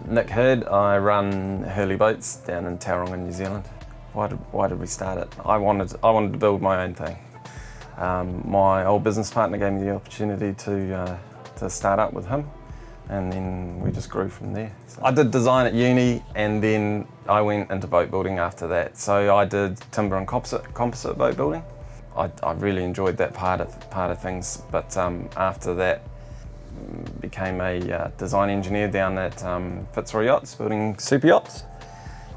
Nick Hurd, I run Hurley Boats down in Tauranga, New Zealand. Why did we start it? I wanted to build my own thing. My old business partner gave me the opportunity to start up with him, and then we just grew from there. So I did design at uni, and then I went into boat building after that. So I did timber and composite boat building. I really enjoyed that part of things, but after that, became a design engineer down at Fitzroy Yachts, building super yachts,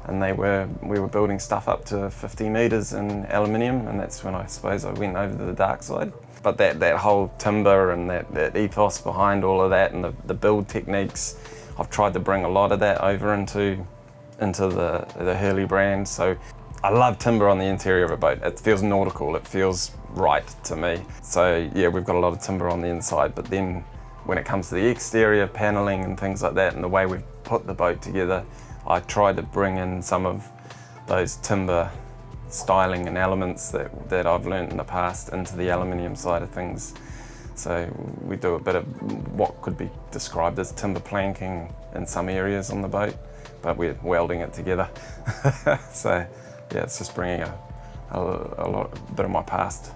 and we were building stuff up to 50 metres in aluminium, and that's when I suppose I went over to the dark side. But that whole timber and that ethos behind all of that, and the build techniques, I've tried to bring a lot of that over into the Hurley brand. So I love timber on the interior of a boat. It feels nautical, it feels right to me. So yeah, we've got a lot of timber on the inside, but then when it comes to the exterior paneling and things like that, and the way we've put the boat together, I tried to bring in some of those timber styling and elements that I've learned in the past into the aluminium side of things. So we do a bit of what could be described as timber planking in some areas on the boat, but we're welding it together. So yeah, it's just bringing a bit of my past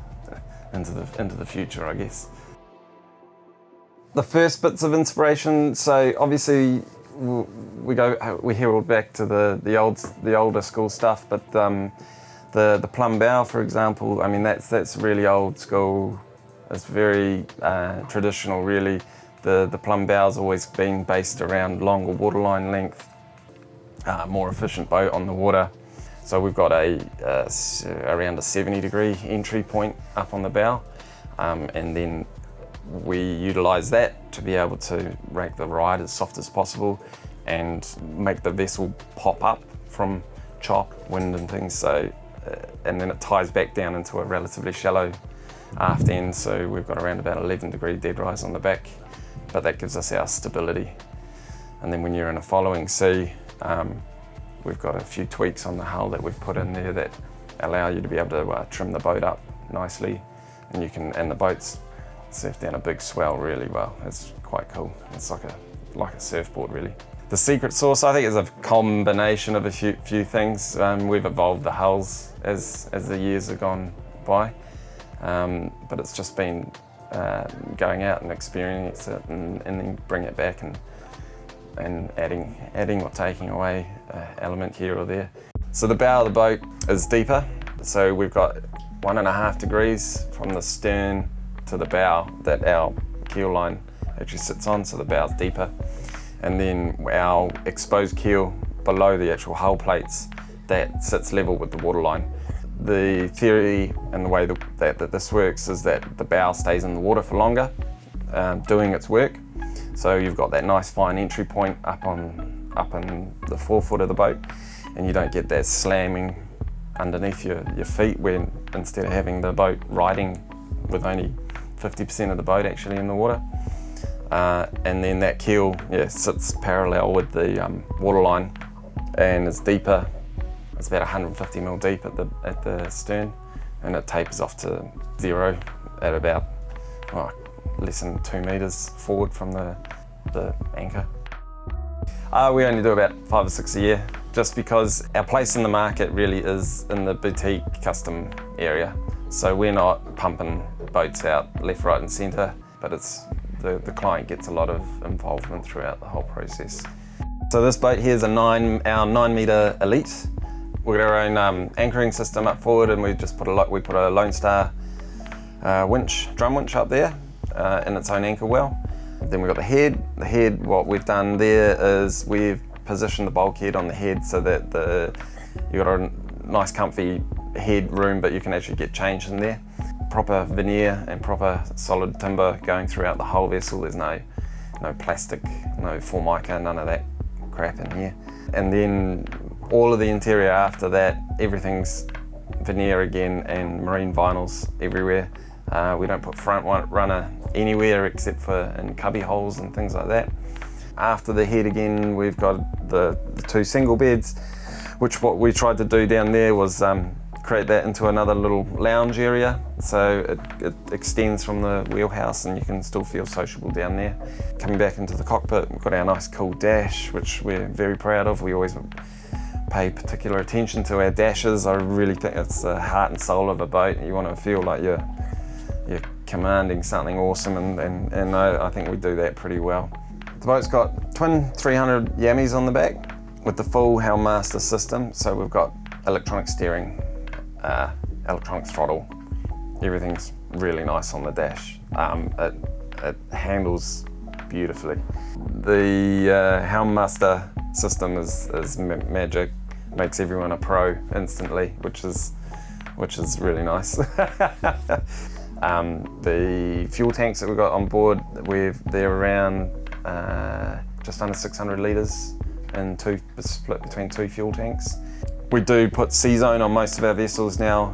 into the future, I guess. The first bits of inspiration, so obviously we hear all back to the older school stuff, but the plumb bow, for example, I mean that's really old school. It's very traditional, really. The plumb bow's always been based around longer waterline length, more efficient boat on the water. So we've got around a 70-degree entry point up on the bow, and then we utilise that to be able to make the ride as soft as possible and make the vessel pop up from chop, wind and things. So, and then it ties back down into a relatively shallow aft end. So we've got around about 11-degree dead rise on the back, but that gives us our stability. And then when you're in a following sea, we've got a few tweaks on the hull that we've put in there that allow you to be able to trim the boat up nicely, and the boat's surf down a big swell really well. It's quite cool. It's like a surfboard, really. The secret sauce, I think, is a combination of a few things. We've evolved the hulls as the years have gone by, but it's just been going out and experiencing it and then bring it back and adding or taking away an element here or there. So the bow of the boat is deeper. So we've got 1.5 degrees from the stern to the bow that our keel line actually sits on, so the bow's deeper. And then our exposed keel below the actual hull plates, that sits level with the waterline. The theory and the way that this works is that the bow stays in the water for longer, doing its work. So you've got that nice fine entry point up in the forefoot of the boat, and you don't get that slamming underneath your feet, when instead of having the boat riding with only 50% of the boat actually in the water. And then that keel sits parallel with the waterline and is deeper. It's about 150 mil deep at the stern, and it tapers off to 0 at about less than 2 meters forward from the anchor. We only do about 5 or 6 a year, just because our place in the market really is in the boutique custom area. So we're not pumping boats out left, right and centre, but it's the client gets a lot of involvement throughout the whole process. So this boat here is our 9-metre Elite. We've got our own anchoring system up forward, and we put a Lone Star drum winch up there in its own anchor well. Then we've got the head. The head, what we've done there is we've positioned the bulkhead on the head so that you've got a nice comfy head room, but you can actually get changed in there. Proper veneer and proper solid timber going throughout the whole vessel. There's no plastic, no Formica, none of that crap in here. And then all of the interior after that, everything's veneer again and marine vinyls everywhere. We don't put front runner anywhere except for in cubby holes and things like that. After the head again, we've got the two single beds, which what we tried to do down there was create that into another little lounge area. So it extends from the wheelhouse and you can still feel sociable down there. Coming back into the cockpit, we've got our nice cool dash, which we're very proud of. We always pay particular attention to our dashes. I really think it's the heart and soul of a boat. You want to feel like you're commanding something awesome, and I think we do that pretty well. The boat's got twin 300 Yammies on the back with the full Helmmaster system. So we've got electronic steering, electronic throttle. Everything's really nice on the dash. It handles beautifully. The Helmmaster system is magic. Makes everyone a pro instantly, which is really nice. The fuel tanks that we've got on board, they're around just under 600 litres and split between two fuel tanks. We do put C-Zone on most of our vessels now,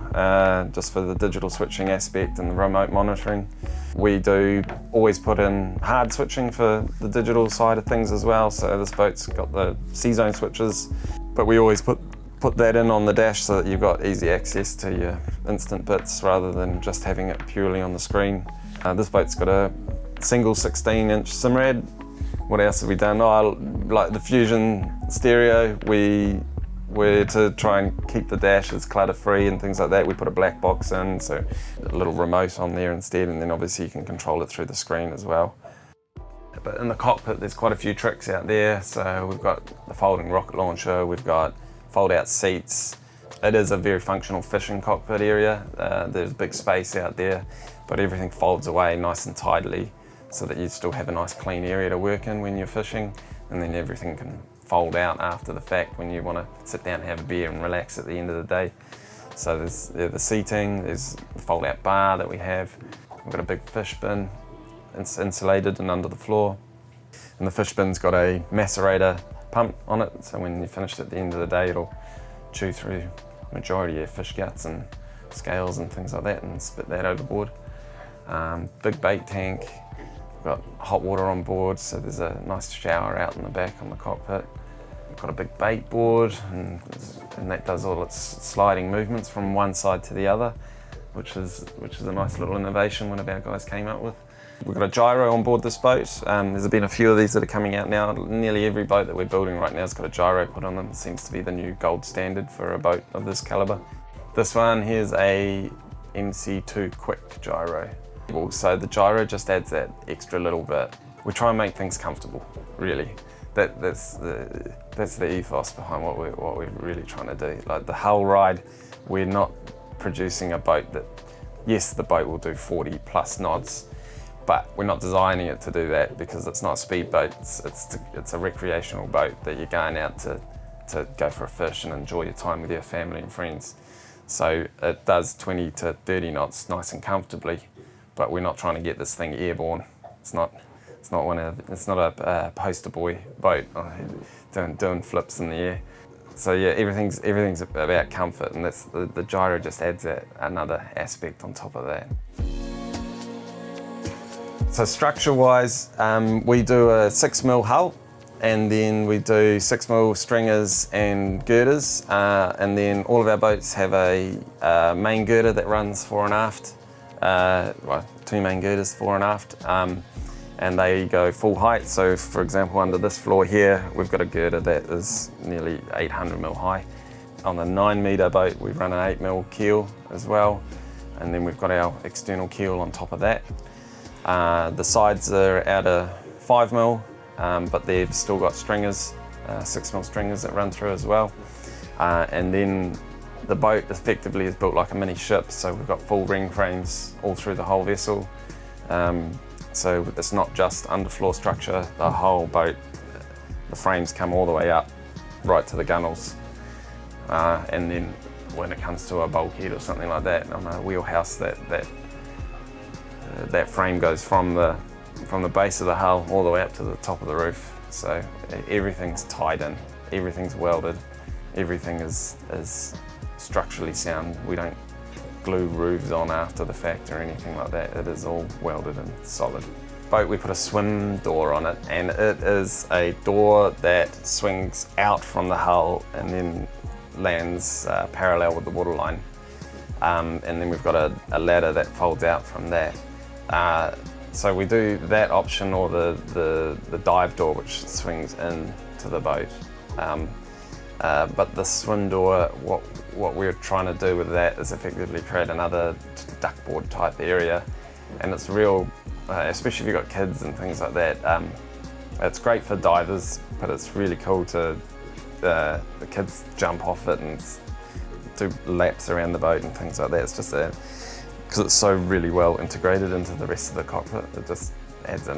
just for the digital switching aspect and the remote monitoring. We do always put in hard switching for the digital side of things as well, so this boat's got the C-Zone switches, but we always put that in on the dash so that you've got easy access to your instant bits rather than just having it purely on the screen. This boat's got a single 16-inch Simrad. What else have we done? Like the Fusion stereo, we're to try and keep the dash as clutter-free and things like that. We put a black box in, so a little remote on there instead, and then obviously you can control it through the screen as well. But in the cockpit, there's quite a few tricks out there. So we've got the folding rocket launcher, we've got fold-out seats. It is a very functional fishing cockpit area. There's big space out there, but everything folds away nice and tidily so that you still have a nice clean area to work in when you're fishing, and then everything can fold out after the fact when you want to sit down and have a beer and relax at the end of the day. So there's the seating, there's the fold-out bar that we have. We've got a big fish bin, it's insulated and under the floor. And the fish bin's got a macerator pump on it, so when you're finished at the end of the day, it'll chew through the majority of your fish guts and scales and things like that and spit that overboard. Big bait tank, we've got hot water on board, so there's a nice shower out in the back on the cockpit. We've got a big bait board, and that does all its sliding movements from one side to the other, which is a nice little innovation one of our guys came up with. We've got a gyro on board this boat. There's been a few of these that are coming out now. Nearly every boat that we're building right now has got a gyro put on them. It seems to be the new gold standard for a boat of this caliber. This one here's a MC2 quick gyro. So the gyro just adds that extra little bit. We try and make things comfortable, really. That's the ethos behind what we're really trying to do. Like the whole ride, we're not producing a boat that, yes, the boat will do 40 plus knots, but we're not designing it to do that because it's not a speedboat. It's a recreational boat that you're going out to go for a fish and enjoy your time with your family and friends. So it does 20 to 30 knots nice and comfortably, but we're not trying to get this thing airborne. It's not a poster boy boat doing flips in the air. So yeah, everything's about comfort, and that's the gyro just adds that another aspect on top of that. So structure-wise, we do a 6mm hull, and then we do 6mm stringers and girders, and then all of our boats have a main girder that runs fore and aft. Well, two main girders, fore and aft, and they go full height. So for example, under this floor here, we've got a girder that is nearly 800mm high. On the 9-metre boat, we run an 8mm keel as well, and then we've got our external keel on top of that. The sides are out of 5mm, but they've still got stringers, 6mm stringers that run through as well. And then the boat effectively is built like a mini ship, so we've got full ring frames all through the whole vessel. So it's not just underfloor structure, the whole boat, the frames come all the way up, right to the gunnels. And then when it comes to a bulkhead or something like that, on a wheelhouse, that frame goes from the base of the hull all the way up to the top of the roof. So everything's tied in, everything's welded, everything is structurally sound. We don't glue roofs on after the fact or anything like that. It is all welded and solid. boat we put a swim door on it, and it is a door that swings out from the hull and then lands parallel with the waterline. And then we've got a ladder that folds out from that. So we do that option, or the dive door, which swings into the boat. But the swim door, what we're trying to do with that is effectively create another duckboard type area, and it's real, especially if you've got kids and things like that. It's great for divers, but it's really cool to the kids jump off it and do laps around the boat and things like that. It's just because it's so really well integrated into the rest of the cockpit, it just adds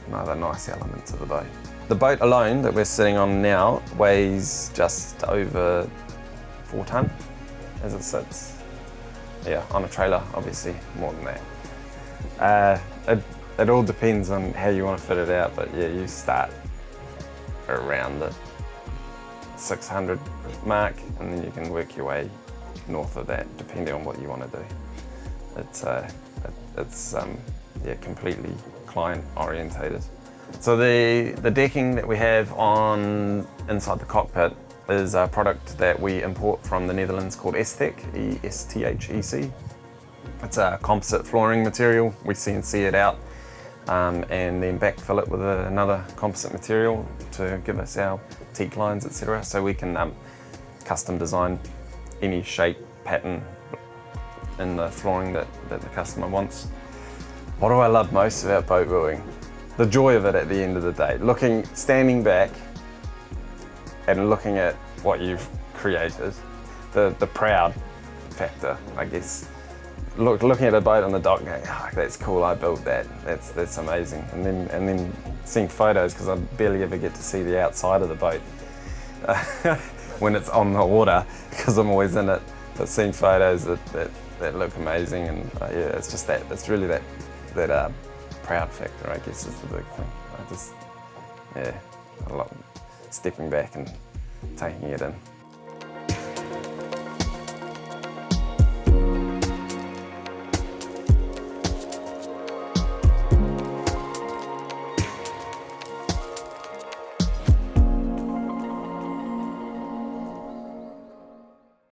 another nice element to the boat. The boat alone that we're sitting on now weighs just over 4 tonne as it sits. Yeah, on a trailer, obviously more than that. It all depends on how you want to fit it out, but yeah, you start around the 600 mark, and then you can work your way north of that, depending on what you want to do. It's completely client orientated. So the decking that we have on inside the cockpit is a product that we import from the Netherlands called Esthec, E-S-T-H-E-C. It's a composite flooring material. We CNC it out and then backfill it with another composite material to give us our teak lines, etc. So we can custom design any shape, pattern in the flooring that the customer wants. What do I love most about boat building? The joy of it at the end of the day. Standing back and looking at what you've created. The proud factor, I guess. Looking at a boat on the dock, going, oh, that's cool, I built that. That's amazing. And then seeing photos, because I barely ever get to see the outside of the boat when it's on the water, because I'm always in it. But seeing photos that look amazing, and yeah, it's just that. It's really that proud factor, I guess, is the big thing. I love stepping back and taking it in.